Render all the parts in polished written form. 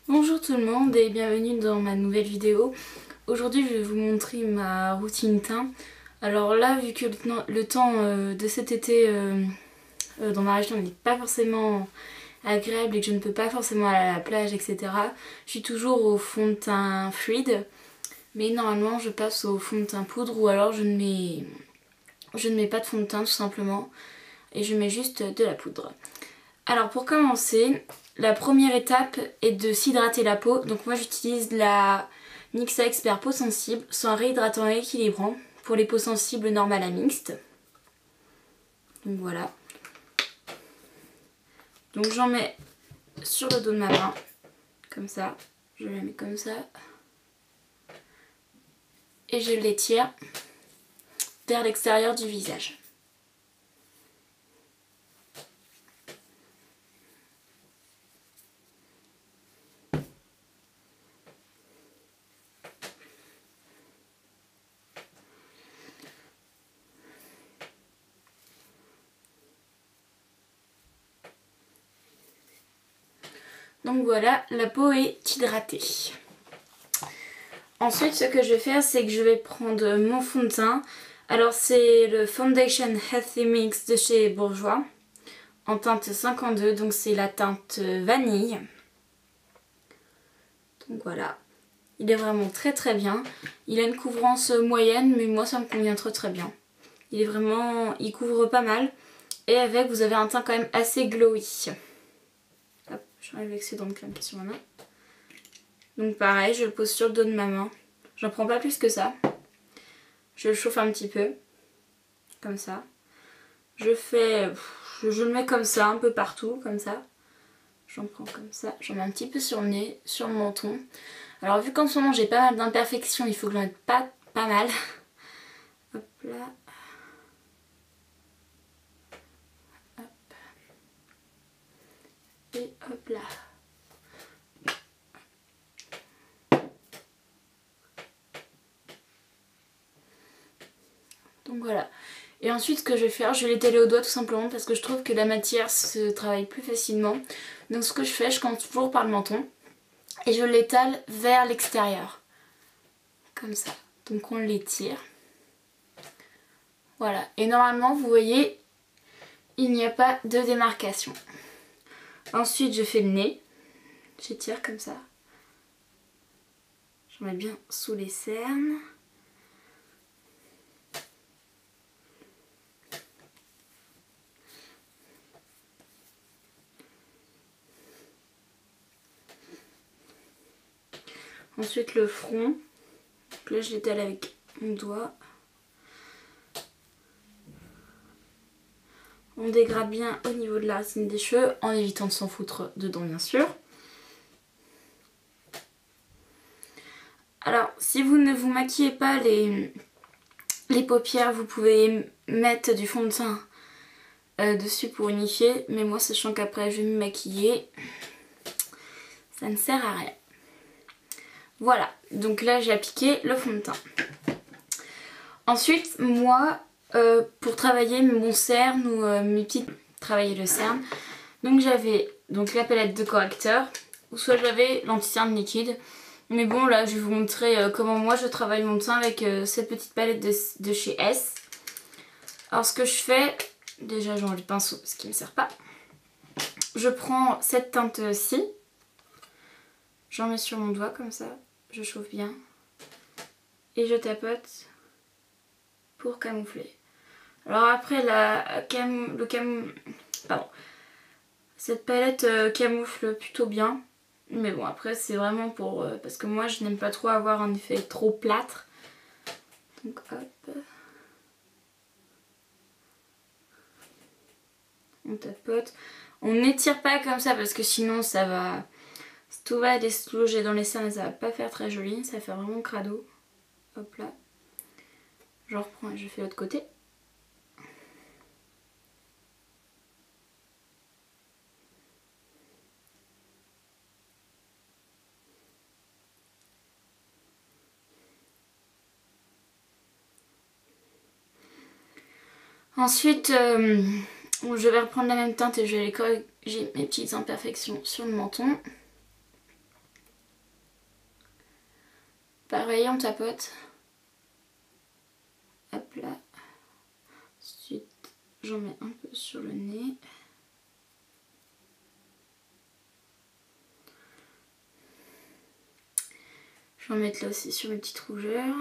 Bonjour tout le monde et bienvenue dans ma nouvelle vidéo. Aujourd'hui je vais vous montrer ma routine teint. Alors là, vu que le temps de cet été dans ma région n'est pas forcément agréable et que je ne peux pas forcément aller à la plage, etc. Je suis toujours au fond de teint fluide, mais normalement je passe au fond de teint poudre ou alors je ne mets pas de fond de teint tout simplement et je mets juste de la poudre. Alors pour commencer, la première étape est de s'hydrater la peau. Donc moi j'utilise la NYX Expert Peau Sensible, soin réhydratant et équilibrant pour les peaux sensibles normales à mixtes. Donc voilà. Donc j'en mets sur le dos de ma main, comme ça. Je la mets comme ça. Et je l'étire vers l'extérieur du visage. Donc voilà, la peau est hydratée. Ensuite, ce que je vais faire, c'est que je vais prendre mon fond de teint. Alors c'est le Foundation Healthy Mix de chez Bourjois, en teinte 52, donc c'est la teinte vanille. Donc voilà, il est vraiment très très bien. Il a une couvrance moyenne, mais moi ça me convient très bien. Il couvre pas mal. Et avec, vous avez un teint quand même assez glowy. Hop, j'enlève l'excédent de crème qui est sur ma main. Donc pareil, je le pose sur le dos de ma main. J'en prends pas plus que ça. Je le chauffe un petit peu. Comme ça. Je le mets comme ça, un peu partout, comme ça. J'en prends comme ça. J'en mets un petit peu sur le nez, sur le menton. Alors vu qu'en ce moment j'ai pas mal d'imperfections, il faut que j'en mette pas mal. Hop là. Hop. Et hop là. Donc voilà. Et ensuite ce que je vais faire, je vais l'étaler au doigt tout simplement parce que je trouve que la matière se travaille plus facilement. Donc ce que je fais, je commence toujours par le menton et je l'étale vers l'extérieur. Comme ça. Donc on l'étire. Voilà. Et normalement, vous voyez, il n'y a pas de démarcation. Ensuite, je fais le nez. J'étire comme ça. J'en mets bien sous les cernes. Ensuite le front. Donc là je l'étale avec mon doigt. On dégrade bien au niveau de la racine des cheveux en évitant de s'en foutre dedans bien sûr. Alors si vous ne vous maquillez pas les paupières, vous pouvez mettre du fond de teint dessus pour unifier. Mais moi sachant qu'après je vais me maquiller, ça ne sert à rien. Voilà, donc là j'ai appliqué le fond de teint. Ensuite, moi, pour travailler mon cerne ou mes petites... travailler le cerne, donc j'avais la palette de correcteur, ou soit j'avais l'anti-cerne liquide. Mais bon, là je vais vous montrer comment moi je travaille mon teint avec cette petite palette de chez S. Alors ce que je fais, déjà j'enlève le pinceau parce qu'il ne me sert pas. Je prends cette teinte-ci, j'en mets sur mon doigt comme ça. Je chauffe bien et je tapote pour camoufler. Alors après cette palette camoufle plutôt bien, mais bon après c'est vraiment pour parce que moi je n'aime pas trop avoir un effet trop plâtre. Donc hop, on tapote. On n'étire pas comme ça parce que sinon tout va déloger dans les cernes et ça va pas faire très joli, ça va faire vraiment crado. Hop là. Je reprends et je fais l'autre côté. Ensuite, je vais reprendre la même teinte et je vais aller corriger mes petites imperfections sur le menton. Pareil, on tapote. Hop là. Ensuite, j'en mets un peu sur le nez. Je vais en mettre là aussi sur mes petites rougeurs.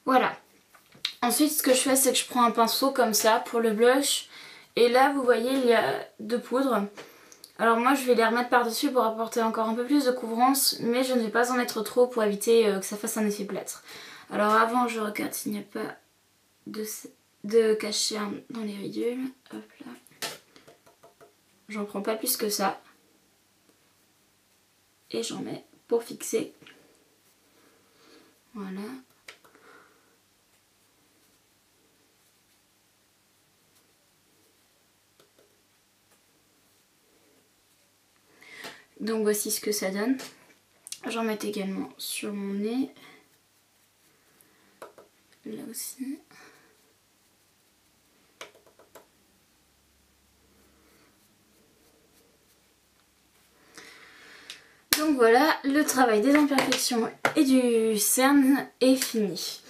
Voilà. Ensuite, ce que je fais, c'est que je prends un pinceau comme ça pour le blush. Et là, vous voyez, il y a deux poudres. Alors moi, je vais les remettre par-dessus pour apporter encore un peu plus de couvrance. Mais je ne vais pas en mettre trop pour éviter que ça fasse un effet plâtre. Alors avant, je regarde s'il n'y a pas de cachet dans les ridules. Hop là. J'en prends pas plus que ça. Et j'en mets pour fixer. Voilà. Donc voici ce que ça donne. J'en mets également sur mon nez. Là aussi. Donc voilà, le travail des imperfections et du cerne est fini.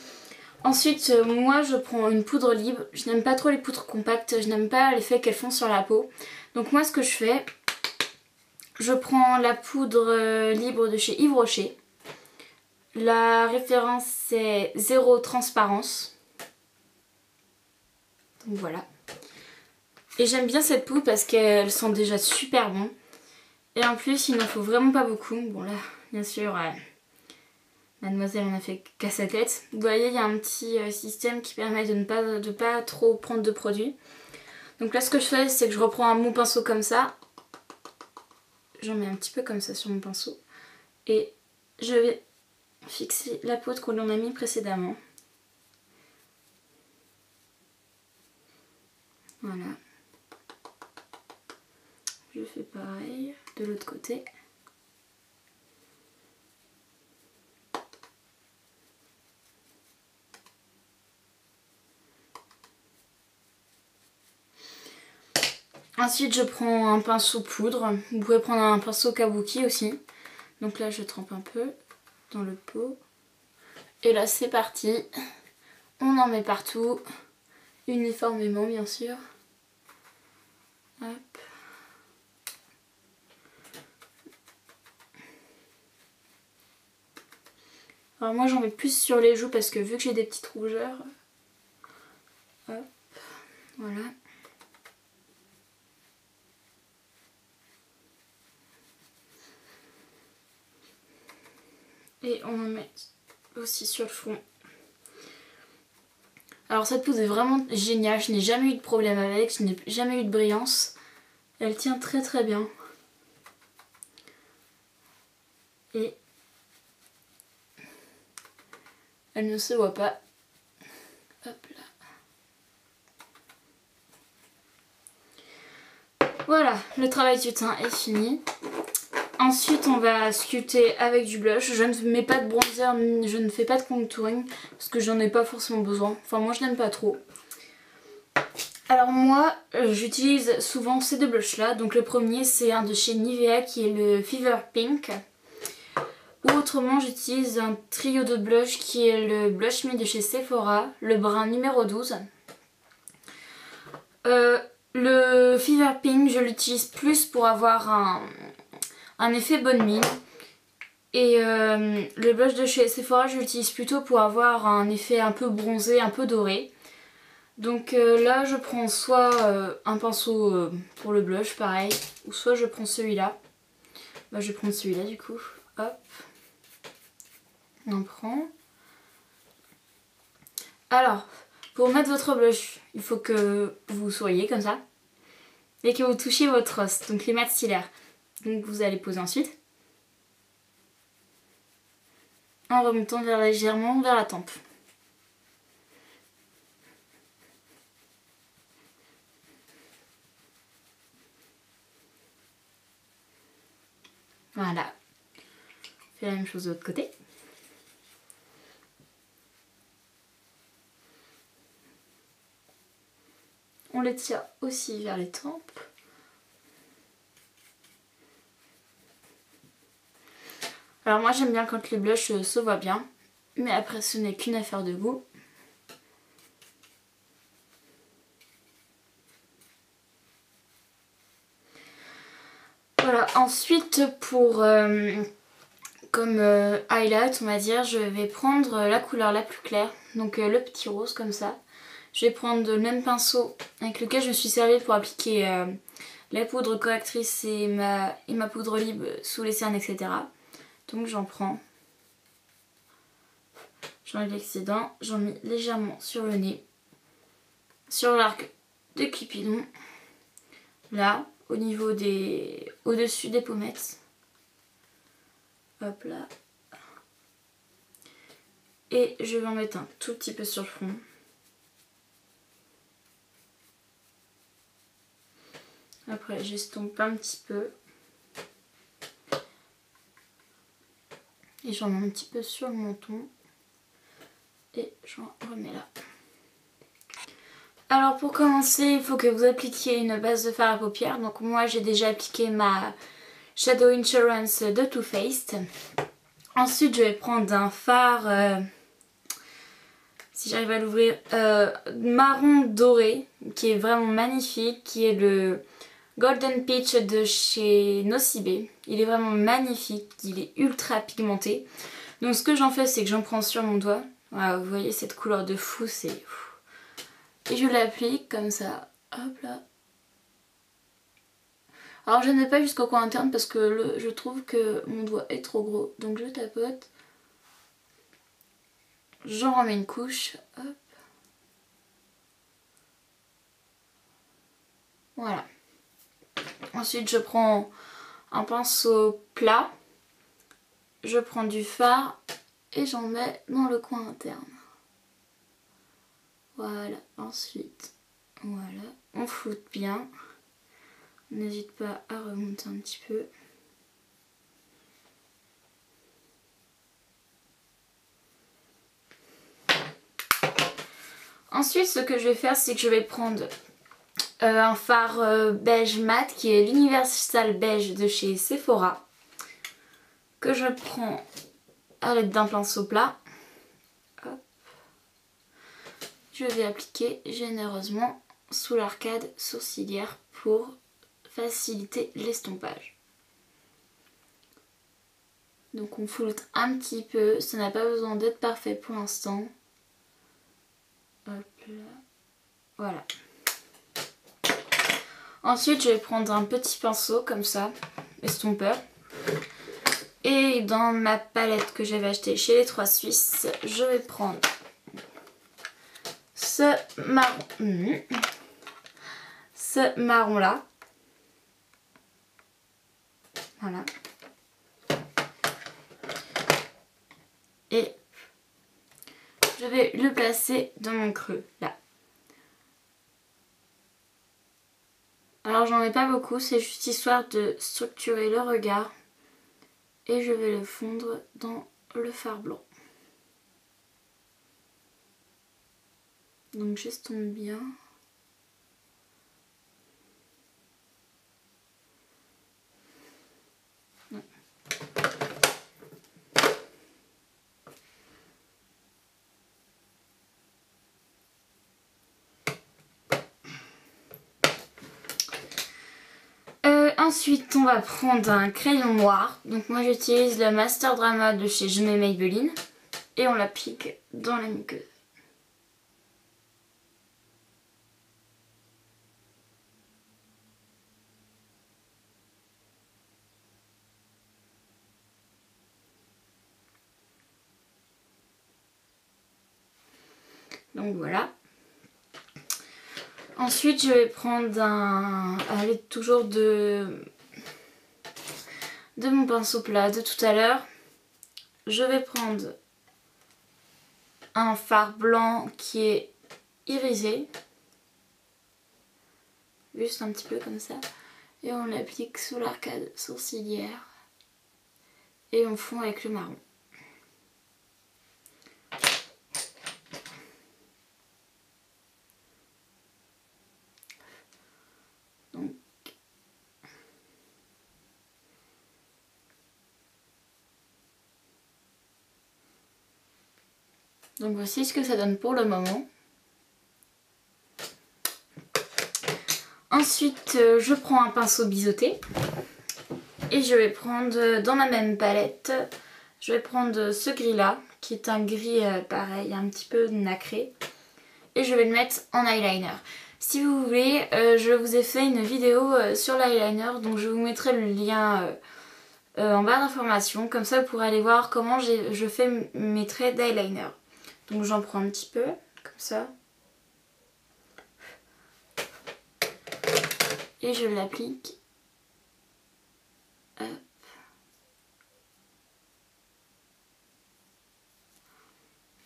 Ensuite, moi je prends une poudre libre. Je n'aime pas trop les poudres compactes, je n'aime pas l'effet qu'elles font sur la peau. Donc moi ce que je fais, je prends la poudre libre de chez Yves Rocher. La référence c'est Zéro Transparence. Donc voilà. Et j'aime bien cette poudre parce qu'elle sent déjà super bon. Et en plus il n'en faut vraiment pas beaucoup. Bon là bien sûr mademoiselle en a fait qu'à sa tête. Vous voyez il y a un petit système qui permet de ne pas trop prendre de produits. Donc là ce que je fais c'est que je reprends mon pinceau comme ça. J'en mets un petit peu comme ça sur mon pinceau. Et je vais fixer la poudre qu'on en a mis précédemment. Voilà. Je fais pareil de l'autre côté. Ensuite je prends un pinceau poudre. Vous pouvez prendre un pinceau kabuki aussi. Donc là je trempe un peu dans le pot. Et là c'est parti. On en met partout. Uniformément bien sûr. Hop. Alors moi j'en mets plus sur les joues parce que vu que j'ai des petites rougeurs. Hop. Voilà. Et on en met aussi sur le front. Alors cette poudre est vraiment géniale, je n'ai jamais eu de problème avec, je n'ai jamais eu de brillance. Elle tient très très bien. Et elle ne se voit pas. Hop là. Voilà, le travail du teint est fini. Ensuite on va sculpter avec du blush. Je ne mets pas de bronzer, je ne fais pas de contouring parce que j'en ai pas forcément besoin. Enfin moi je n'aime pas trop. Alors moi j'utilise souvent ces deux blushs là. Donc le premier c'est un de chez Nivea qui est le Fever Pink. Ou autrement j'utilise un trio de blush qui est le Blush Me de chez Sephora, le brun numéro 12. Le Fever Pink je l'utilise plus pour avoir un effet bonne mine. Et le blush de chez Sephora je l'utilise plutôt pour avoir un effet un peu bronzé, un peu doré. Donc là je prends soit un pinceau pour le blush pareil, ou soit je prends celui-là. Bah, je vais prendre celui-là du coup. Hop. On prend. Alors, pour mettre votre blush, il faut que vous souriez comme ça. Et que vous touchiez votre os, donc les maxillaires. Donc vous allez poser ensuite. En remontant légèrement vers la tempe. Voilà. Fais la même chose de l'autre côté. on les tire aussi vers les tempes. Alors moi j'aime bien quand les blushs se voient bien, mais après ce n'est qu'une affaire de goût. Voilà, ensuite pour comme highlight on va dire, je vais prendre la couleur la plus claire, donc le petit rose comme ça. Je vais prendre le même pinceau avec lequel je me suis servie pour appliquer la poudre correctrice et ma poudre libre sous les cernes, etc. Donc j'en prends, j'enlève l'excédent, j'en mets légèrement sur le nez, sur l'arc de Cupidon, là, au niveau au-dessus des pommettes. Hop là. Et je vais en mettre un tout petit peu sur le front. Après j'estompe un petit peu. Et j'en mets un petit peu sur le menton. Et j'en remets là. Alors pour commencer, il faut que vous appliquiez une base de fard à paupières. Donc moi j'ai déjà appliqué ma Shadow Insurance de Too Faced. Ensuite je vais prendre un fard, si j'arrive à l'ouvrir, marron doré, qui est vraiment magnifique, qui est le Golden Peach de chez Nocibé. Il est vraiment magnifique, il est ultra pigmenté. Donc ce que j'en fais, c'est que j'en prends sur mon doigt. Voilà, vous voyez cette couleur de fou, c'est... Et je l'applique comme ça, hop là. Alors je ne vais pas jusqu'au coin interne parce que je trouve que mon doigt est trop gros. Donc je tapote. J'en remets une couche, hop. Voilà. Ensuite je prends un pinceau plat. Je prends du fard et j'en mets dans le coin interne. Voilà, ensuite, voilà, on floute bien. N'hésite pas à remonter un petit peu. Ensuite, ce que je vais faire, c'est que je vais prendre un fard beige mat qui est l'Universal Beige de chez Sephora, que je prends à l'aide d'un pinceau plat. Hop. Je vais appliquer généreusement sous l'arcade sourcilière pour faciliter l'estompage. Donc on floute un petit peu, ça n'a pas besoin d'être parfait pour l'instant. Hop là, voilà. Ensuite je vais prendre un petit pinceau comme ça, estompeur. Et dans ma palette que j'avais achetée chez les Trois Suisses, je vais prendre ce marron là. Voilà. Et je vais le placer dans mon creux là. Alors j'en ai pas beaucoup, c'est juste histoire de structurer le regard. Et je vais le fondre dans le fard blanc. Donc j'estompe bien. Ouais. Ensuite on va prendre un crayon noir. Donc moi j'utilise le Master Drama de chez Je m'aime Maybelline. Et on l'applique dans la muqueuse. Donc voilà. Ensuite je vais prendre toujours de mon pinceau plat de tout à l'heure. Je vais prendre un fard blanc qui est irisé. Juste un petit peu comme ça. Et on l'applique sous l'arcade sourcilière. Et on fond avec le marron. Donc voici ce que ça donne pour le moment. Ensuite, je prends un pinceau biseauté et je vais prendre dans ma même palette, je vais prendre ce gris là, qui est un gris pareil, un petit peu nacré, et je vais le mettre en eyeliner. Si vous voulez, je vous ai fait une vidéo sur l'eyeliner, donc je vous mettrai le lien en barre d'informations, comme ça vous pourrez aller voir comment je fais mes traits d'eyeliner. Donc j'en prends un petit peu, comme ça. Et je l'applique. Hop.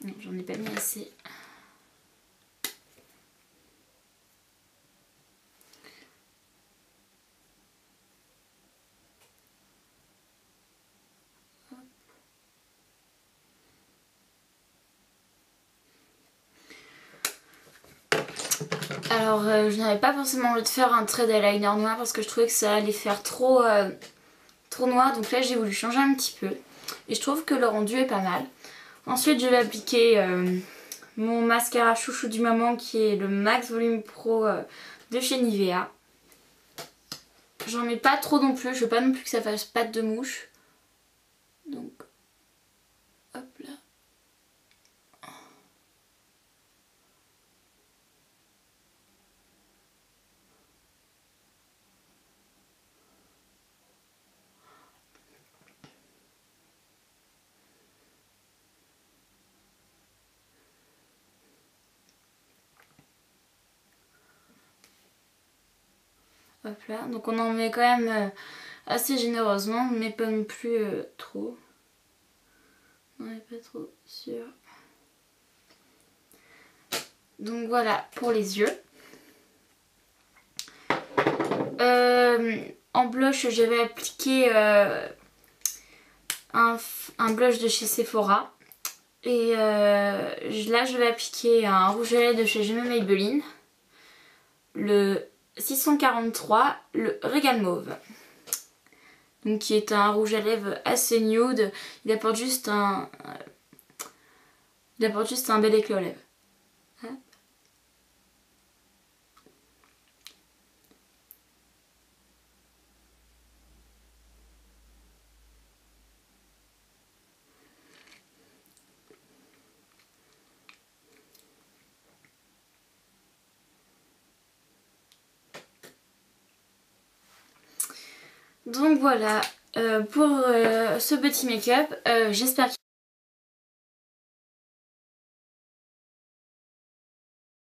Non, j'en ai pas mis assez. Alors je n'avais pas forcément envie de faire un trait d'eyeliner noir parce que je trouvais que ça allait faire trop noir, donc là j'ai voulu changer un petit peu et je trouve que le rendu est pas mal. Ensuite je vais appliquer mon mascara chouchou du moment qui est le Max Volume Pro de chez Nivea. J'en mets pas trop non plus, je veux pas non plus que ça fasse patte de mouche. Donc hop là. Hop là, donc on en met quand même assez généreusement, mais pas non plus trop. On n'est pas trop sûr. Donc voilà pour les yeux. En blush, je vais appliquer un blush de chez Sephora. Et là, je vais appliquer un rouge à lèvres de chez Gemma Maybelline. Le 643, le Régal Mauve. Donc qui est un rouge à lèvres assez nude. Il apporte juste un bel éclat aux lèvres. Donc voilà pour ce petit make-up. J'espère